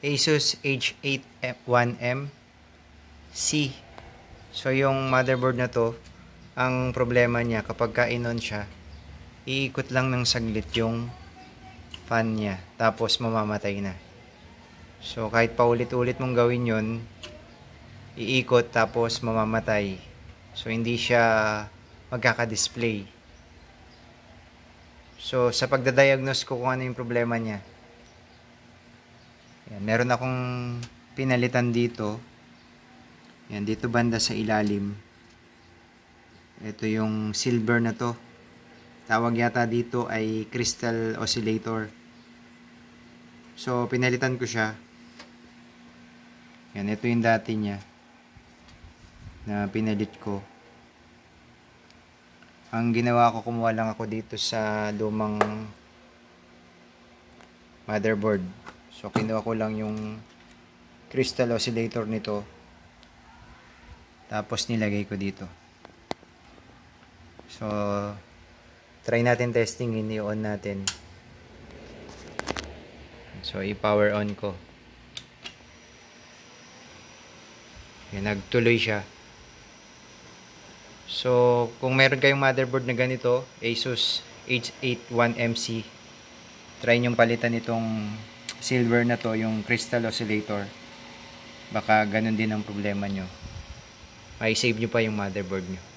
Asus H81M C. So yung motherboard na to, ang problema niya kapag ka-on siya, iikot lang ng saglit yung fan niya, tapos mamamatay na. So kahit paulit-ulit mong gawin yon, iikot tapos mamamatay. So hindi siya magkaka-display. So sa pagdadiagnose ko kung ano yung problema niya, yan, meron akong pinalitan dito. Yan, dito banda sa ilalim. Ito yung silver na to. Tawag yata dito ay crystal oscillator. So pinalitan ko siya. Yan, ito yung dati niya na pinalit ko. Ang ginawa ko, kumuha lang ako dito sa lumang motherboard. So kinuha ko lang yung crystal oscillator nito. Tapos nilagay ko dito. So try natin testingin, i-on natin. So i-power on ko. Yan, nagtuloy siya. So kung meron kayong motherboard na ganito, Asus H81MC, try nyong palitan itong silver na to, yung crystal oscillator. Baka ganun din ang problema nyo. May save nyo pa yung motherboard nyo.